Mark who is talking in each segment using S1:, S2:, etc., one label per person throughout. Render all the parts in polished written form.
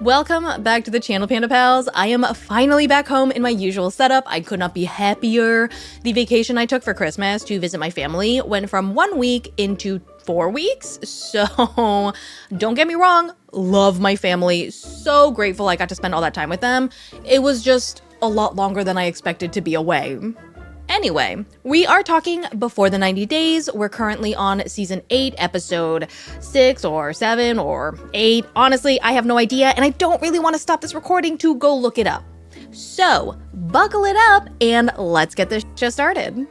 S1: Welcome back to the channel, Panda Pals. I am finally back home in my usual setup. I could not be happier. The vacation I took for Christmas to visit my family went from 1 week into 4 weeks. So don't get me wrong, love my family. So grateful I got to spend all that time with them. It was just a lot longer than I expected to be away. Anyway, we are talking before the 90 days. We're currently on season 8, episode 6 or 7 or 8. Honestly, I have no idea, and I don't really want to stop this recording to go look it up. So, buckle it up and let's get this show started.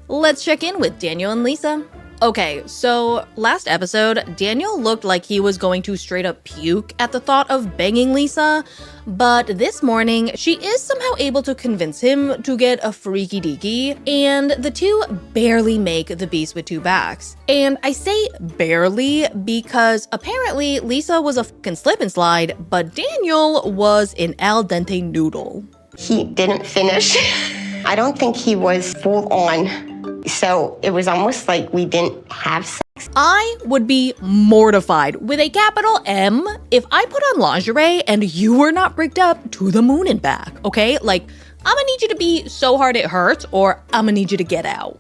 S1: Let's check in with Daniel and Lisa. Okay, so last episode, Daniel looked like he was going to straight up puke at the thought of banging Lisa, but this morning, she is somehow able to convince him to get a freaky deaky, and the two barely make the beast with two backs. And I say barely because apparently Lisa was a fucking slip and slide, but Daniel was an al dente noodle.
S2: He didn't finish. I don't think he was full on. So it was almost like we didn't have sex.
S1: I would be mortified with a capital M if I put on lingerie and you were not rigged up to the moon and back, okay? Like, I'm gonna need you to be so hard it hurts, or I'm gonna need you to get out.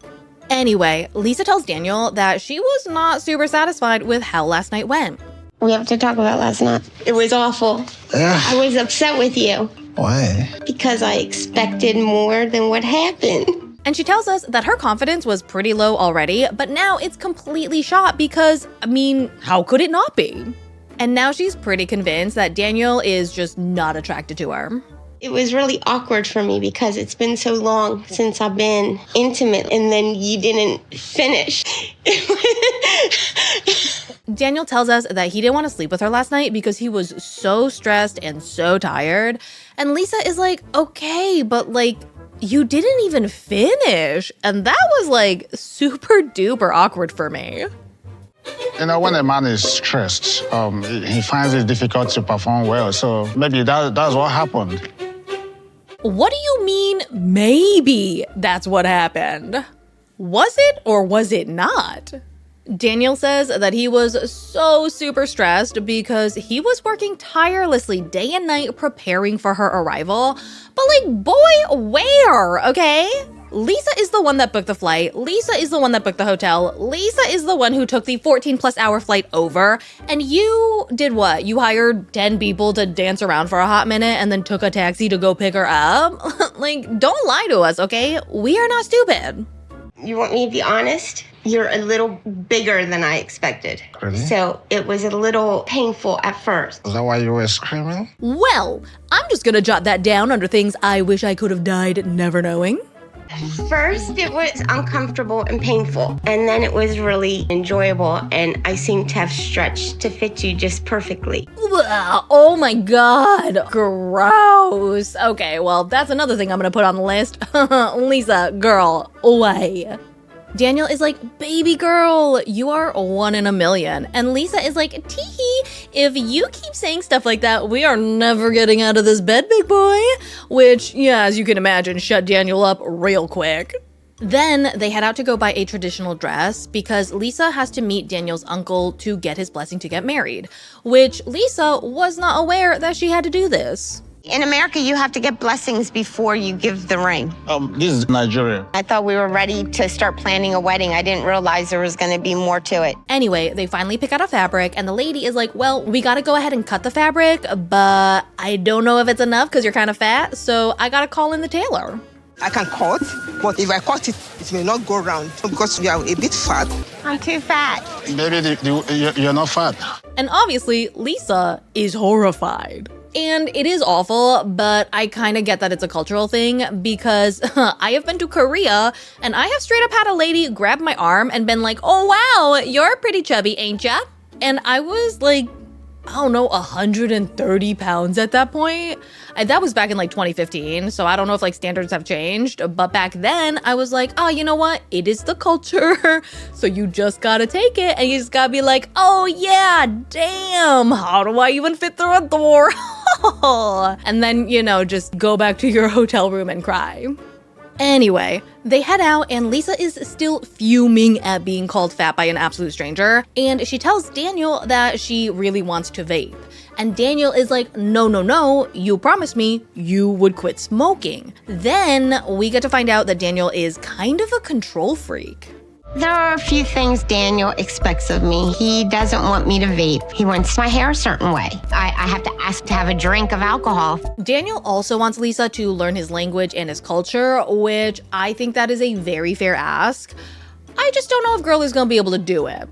S1: Anyway, Lisa tells Daniel that she was not super satisfied with how last night went.
S2: We have to talk about last night. It was awful. I was upset with you.
S3: Why?
S2: Because I expected more than what happened.
S1: And she tells us that her confidence was pretty low already, but now it's completely shot because, I mean, how could it not be? And now she's pretty convinced that Daniel is just not attracted to her.
S2: It was really awkward for me because it's been so long since I've been intimate, and then you didn't finish.
S1: Daniel tells us that he didn't want to sleep with her last night because he was so stressed and so tired. And Lisa is like, okay, but like, you didn't even finish. And that was like super duper awkward for me.
S3: You know, when a man is stressed, he finds it difficult to perform well. So maybe that's what happened.
S1: What do you mean, maybe that's what happened? Was it or was it not? Daniel says that he was so super stressed because he was working tirelessly day and night preparing for her arrival. But like, boy, where, okay? Lisa is the one that booked the flight. Lisa is the one that booked the hotel. Lisa is the one who took the 14+ hour flight over. And you did what? You hired 10 people to dance around for a hot minute and then took a taxi to go pick her up? Like, don't lie to us, okay? We are not stupid.
S2: You want me to be honest? You're a little bigger than I expected.
S3: Really?
S2: So it was a little painful at first.
S3: Is that why you were screaming?
S1: Well, I'm just gonna jot that down under things I wish I could have died never knowing.
S2: First, it was uncomfortable and painful, and then it was really enjoyable, and I seemed to have stretched to fit you just perfectly.
S1: Oh my god, gross. Okay, well, that's another thing I'm gonna put on the list. Lisa, girl, away. Daniel is like, baby girl, you are 1 in a million. And Lisa is like, teehee, if you keep saying stuff like that, we are never getting out of this bed, big boy. Which, yeah, as you can imagine, shut Daniel up real quick. Then they head out to go buy a traditional dress because Lisa has to meet Daniel's uncle to get his blessing to get married, which Lisa was not aware that she had to do this.
S2: In America, you have to get blessings before you give the ring.
S3: This is Nigeria.
S2: I thought we were ready to start planning a wedding. I didn't realize there was going to be more to it.
S1: Anyway, they finally pick out a fabric, and the lady is like, well, we gotta go ahead and cut the fabric, but I don't know if it's enough because you're kind of fat, so I gotta call in the tailor.
S4: I can cut, but if I cut it, it may not go round because you are a bit fat.
S2: I'm too fat.
S3: Baby, you're not fat.
S1: And obviously, Lisa is horrified. And it is awful, but I kind of get that it's a cultural thing because I have been to Korea and I have straight up had a lady grab my arm and been like, oh wow, you're pretty chubby, ain't ya? And I was like, I don't know, 130 pounds at that point. That was back in like 2015, so I don't know if like standards have changed, but back then I was like, oh, you know what? It is the culture, so you just gotta take it and you just gotta be like, oh yeah, damn, how do I even fit through a door? And then, you know, just go back to your hotel room and cry. Anyway, they head out and Lisa is still fuming at being called fat by an absolute stranger, and she tells Daniel that she really wants to vape. And Daniel is like, no, you promised me you would quit smoking. Then we get to find out that Daniel is kind of a control freak.
S2: There are a few things Daniel expects of me. He doesn't want me to vape. He wants my hair a certain way. I have to ask to have a drink of alcohol.
S1: Daniel also wants Lisa to learn his language and his culture, which I think that is a very fair ask. I just don't know if girl is gonna be able to do it.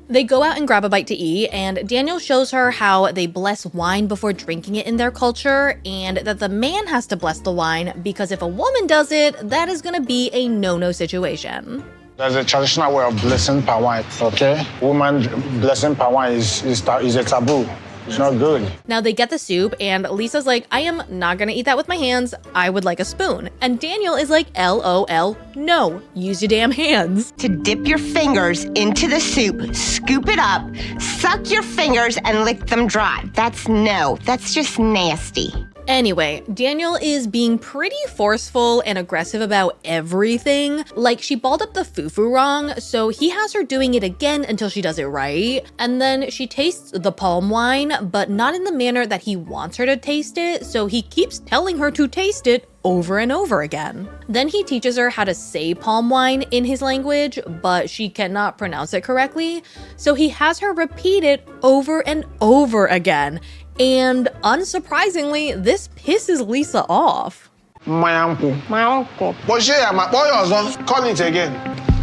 S1: They go out and grab a bite to eat, and Daniel shows her how they bless wine before drinking it in their culture, and that the man has to bless the wine because if a woman does it, that is gonna be a no-no situation.
S3: There's a traditional way of blessing palm wine, okay? Woman blessing palm wine is a taboo. It's not good.
S1: Now they get the soup, and Lisa's like, I am not gonna eat that with my hands. I would like a spoon. And Daniel is like, LOL, no, use your damn hands.
S2: To dip your fingers into the soup, scoop it up, suck your fingers, and lick them dry. That's just nasty.
S1: Anyway, Daniel is being pretty forceful and aggressive about everything. Like, she balled up the fufu wrong, so he has her doing it again until she does it right. And then she tastes the palm wine, but not in the manner that he wants her to taste it, so he keeps telling her to taste it over and over again. Then he teaches her how to say palm wine in his language, but she cannot pronounce it correctly, so he has her repeat it over and over again. And unsurprisingly, this pisses Lisa off.
S3: My uncle.
S2: My uncle.
S3: But yeah, my boy was call it again.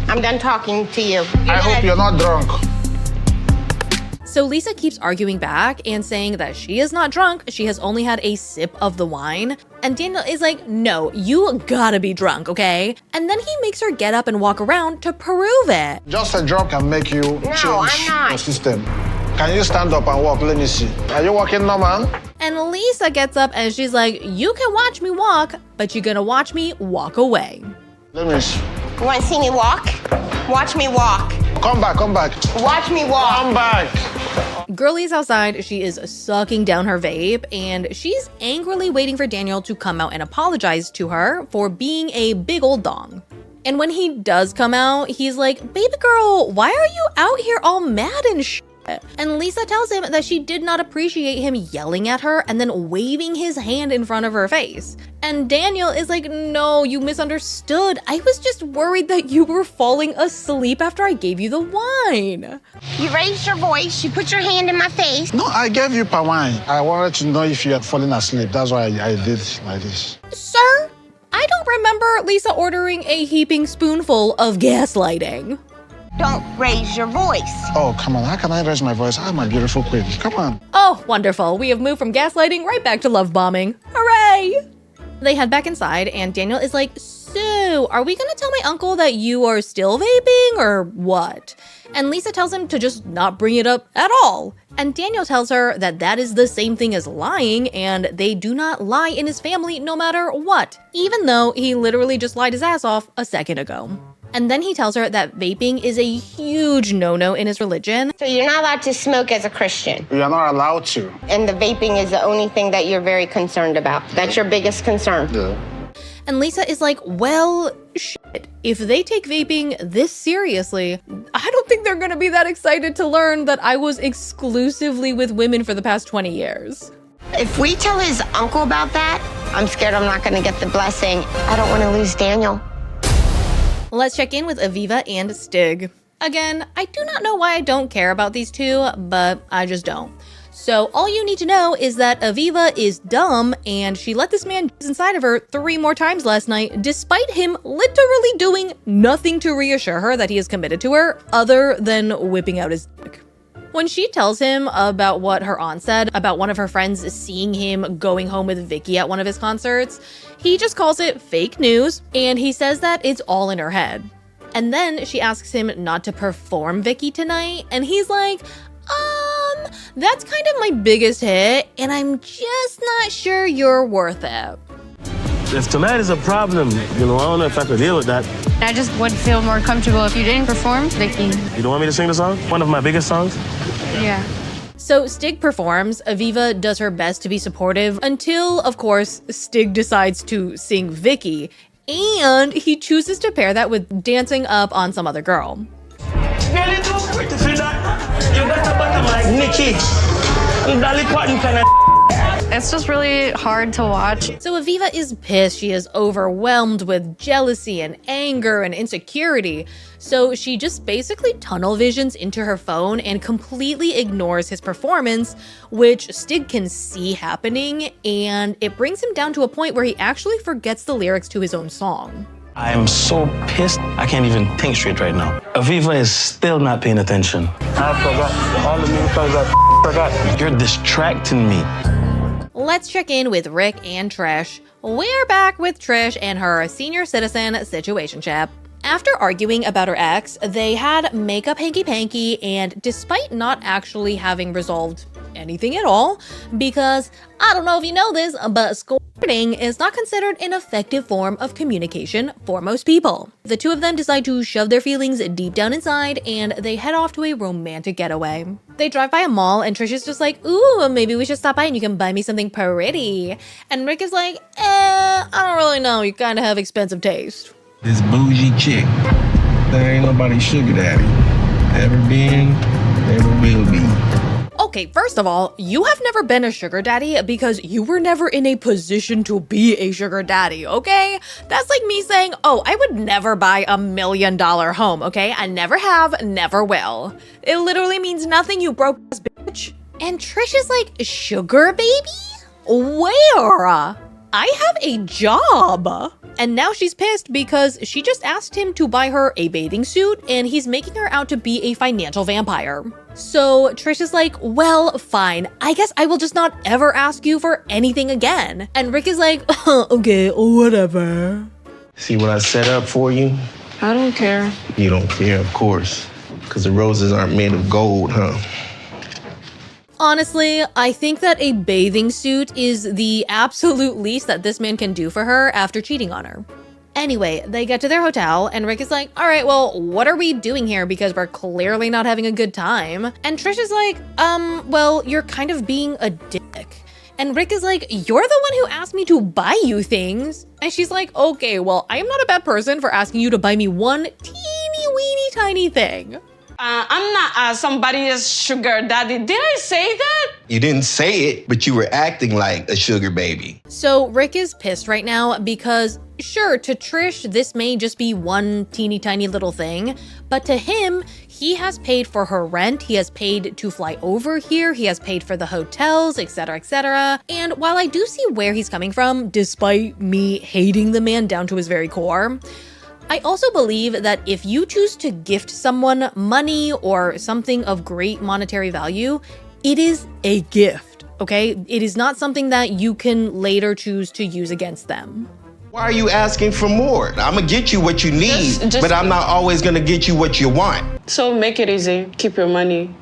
S2: I'm done talking to you.
S3: I hope you're not drunk.
S1: So Lisa keeps arguing back and saying that she is not drunk, she has only had a sip of the wine. And Daniel is like, no, you gotta be drunk, okay? And then he makes her get up and walk around to prove it.
S3: Just a drop can make you change
S2: I'm not.
S3: your system. Can you stand up and walk? Let me see. Are you walking normal?
S1: And Lisa gets up and she's like, you can watch me walk, but you're gonna watch me walk away.
S3: Let me see.
S2: You want to see me walk? Watch me walk.
S3: Come back.
S2: Watch me walk.
S3: Come back.
S1: Girlie's outside, she is sucking down her vape, and she's angrily waiting for Daniel to come out and apologize to her for being a big old dong. And when he does come out, he's like, baby girl, why are you out here all mad and shit? And Lisa tells him that she did not appreciate him yelling at her and then waving his hand in front of her face. And Daniel is like, no, you misunderstood. I was just worried that you were falling asleep after I gave you the wine.
S2: You raised your voice. You put your hand in my face.
S3: No, I gave you palm wine. I wanted to know if you had fallen asleep. That's why I did like this.
S1: Sir, I don't remember Lisa ordering a heaping spoonful of gaslighting.
S2: Don't raise your voice.
S3: Oh, come on. How can I raise my voice? I'm a beautiful queen. Come on.
S1: Oh, wonderful. We have moved from gaslighting right back to love bombing. Hooray! They head back inside, and Daniel is like, so, are we gonna tell my uncle that you are still vaping, or what? And Lisa tells him to just not bring it up at all. And Daniel tells her that that is the same thing as lying, and they do not lie in his family no matter what, even though he literally just lied his ass off a second ago. And then he tells her that vaping is a huge no-no in his religion.
S2: So you're not allowed to smoke as a Christian.
S3: You are not allowed to.
S2: And the vaping is the only thing that you're very concerned about. That's your biggest concern.
S3: Yeah.
S1: And Lisa is like, well, shit. If they take vaping this seriously, I don't think they're gonna be that excited to learn that I was exclusively with women for the past 20 years.
S2: If we tell his uncle about that, I'm scared I'm not gonna get the blessing. I don't want to lose Daniel.
S1: Let's check in with Aviva and Stig. Again, I do not know why I don't care about these two, but I just don't. So all you need to know is that Aviva is dumb, and she let this man inside of her 3 more times last night, despite him literally doing nothing to reassure her that he is committed to her, other than whipping out his dick. When she tells him about what her aunt said about one of her friends seeing him going home with Vicky at one of his concerts, he just calls it fake news, and he says that it's all in her head. And then she asks him not to perform Vicky tonight, and he's like, that's kind of my biggest hit, and I'm just not sure you're worth it.
S5: If tonight is a problem, I don't know if I could deal with that.
S6: I just would feel more comfortable if you didn't perform, Vicky.
S5: You don't want me to sing the song? One of my biggest songs?
S6: Yeah.
S1: So Stig performs, Aviva does her best to be supportive until, of course, Stig decides to sing Vicky. And he chooses to pair that with dancing up on some other girl.
S5: Nikki,
S6: It's just really hard to watch.
S1: So Aviva is pissed. She is overwhelmed with jealousy and anger and insecurity. So she just basically tunnel visions into her phone and completely ignores his performance, which Stig can see happening, and it brings him down to a point where he actually forgets the lyrics to his own song.
S5: I am so pissed, I can't even think straight right now. Aviva is still not paying attention. I forgot all the new songs I forgot. You're distracting me.
S1: Let's check in with Rick and Trish. We're back with Trish and her senior citizen situationship. After arguing about her ex, they had makeup hanky-panky, and despite not actually having resolved anything at all, because I don't know if you know this, but squirting is not considered an effective form of communication for most people. The two of them decide to shove their feelings deep down inside, and they head off to a romantic getaway. They drive by a mall, and Trish is just like, ooh, maybe we should stop by and you can buy me something pretty. And Rick is like, I don't really know, you kind of have expensive taste.
S7: This bougie chick, there ain't nobody sugar daddy. Never been, never will be.
S1: Okay, first of all, you have never been a sugar daddy because you were never in a position to be a sugar daddy, okay? That's like me saying, oh, I would never buy $1 million home, okay? I never have, never will. It literally means nothing, you broke ass bitch. And Trish is like, sugar baby? Where? I have a job. And now she's pissed because she just asked him to buy her a bathing suit and he's making her out to be a financial vampire. So Trish is like, well, fine. I guess I will just not ever ask you for anything again. And Rick is like, okay, whatever.
S7: See what I set up for you?
S6: I don't care.
S7: You don't care, of course, because the roses aren't made of gold, huh?
S1: Honestly, I think that a bathing suit is the absolute least that this man can do for her after cheating on her. Anyway, they get to their hotel, and Rick is like, all right, well, what are we doing here? Because we're clearly not having a good time. And Trish is like, well, you're kind of being a dick. And Rick is like, you're the one who asked me to buy you things. And she's like, okay, well, I am not a bad person for asking you to buy me one teeny weeny tiny thing.
S8: I'm not somebody's sugar daddy. Did I say that?
S7: You didn't say it, but you were acting like a sugar baby.
S1: So Rick is pissed right now because, sure, to Trish, this may just be one teeny tiny little thing, but to him, he has paid for her rent, he has paid to fly over here, he has paid for the hotels, etc., etc. And while I do see where he's coming from, despite me hating the man down to his very core, I also believe that if you choose to gift someone money or something of great monetary value, it is a gift, okay? It is not something that you can later choose to use against them.
S7: Why are you asking for more? I'm gonna get you what you need, but I'm not always gonna get you what you want.
S8: So make it easy. Keep your money.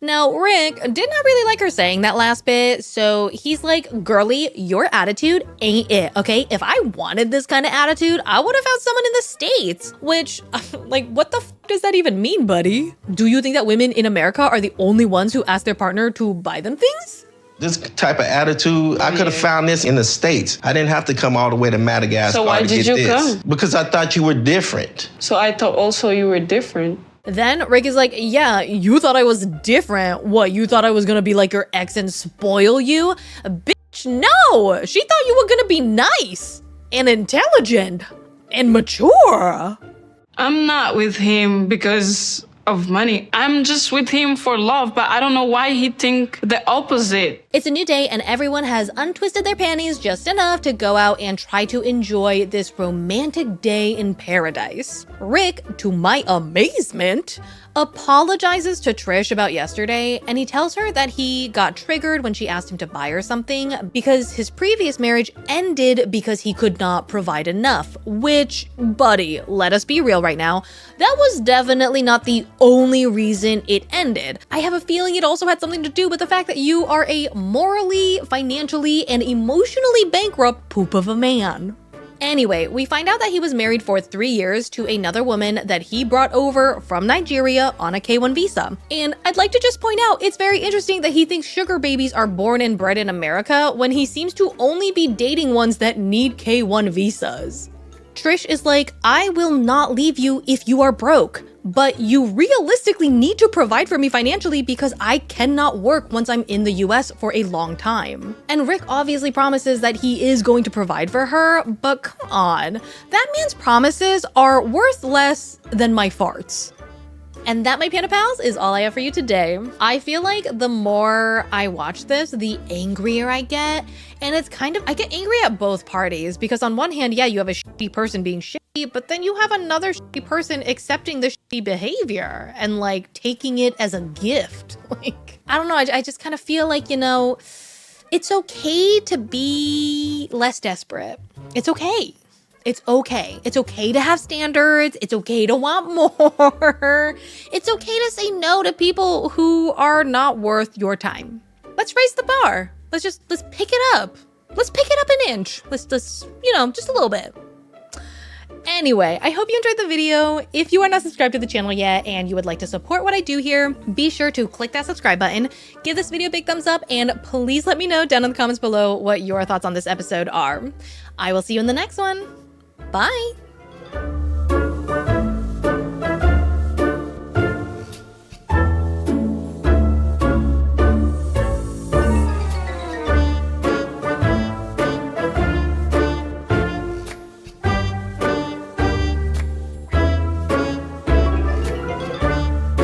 S1: Now, Rick did not really like her saying that last bit, so he's like, girly, your attitude ain't it, okay? If I wanted this kind of attitude, I would have found someone in the States, which, like, what the f does that even mean, buddy? Do you think that women in America are the only ones who ask their partner to buy them things?
S7: This type of attitude, I could have found this in the States. I didn't have to come all the way to Madagascar
S8: So why
S7: to
S8: did
S7: get
S8: you
S7: this.
S8: come?
S7: Because I thought you were different.
S8: So I thought also you were different.
S1: Then Rick is like, yeah, you thought I was different. What, you thought I was gonna be like your ex and spoil you? Bitch, no! She thought you were gonna be nice and intelligent and mature.
S8: I'm not with him because of money. I'm just with him for love, but I don't know why he think the opposite.
S1: It's a new day and everyone has untwisted their panties just enough to go out and try to enjoy this romantic day in paradise. Rick, to my amazement, apologizes to Trish about yesterday, and he tells her that he got triggered when she asked him to buy her something because his previous marriage ended because he could not provide enough, which, buddy, let us be real right now, that was definitely not the only reason it ended. I have a feeling it also had something to do with the fact that you are a morally, financially, and emotionally bankrupt poop of a man. Anyway, we find out that he was married for 3 years to another woman that he brought over from Nigeria on a K-1 visa. And I'd like to just point out, it's very interesting that he thinks sugar babies are born and bred in America when he seems to only be dating ones that need K-1 visas. Trish is like, I will not leave you if you are broke, but you realistically need to provide for me financially because I cannot work once I'm in the US for a long time. And Rick obviously promises that he is going to provide for her, but come on, that man's promises are worth less than my farts. And that, my Panda Pals, is all I have for you today. I feel like the more I watch this, the angrier I get. And it's kind of, I get angry at both parties because on one hand, yeah, you have a shitty person being shitty, but then you have another shitty person accepting the shitty behavior and like taking it as a gift. Like, I don't know, I just kind of feel like, you know, it's okay to be less desperate. It's okay. It's okay. It's okay to have standards. It's okay to want more. It's okay to say no to people who are not worth your time. Let's raise the bar. Let's pick it up. Let's pick it up an inch. Let's, you know, just a little bit. Anyway, I hope you enjoyed the video. If you are not subscribed to the channel yet and you would like to support what I do here, be sure to click that subscribe button, give this video a big thumbs up, and please let me know down in the comments below what your thoughts on this episode are. I will see you in the next one. Bye.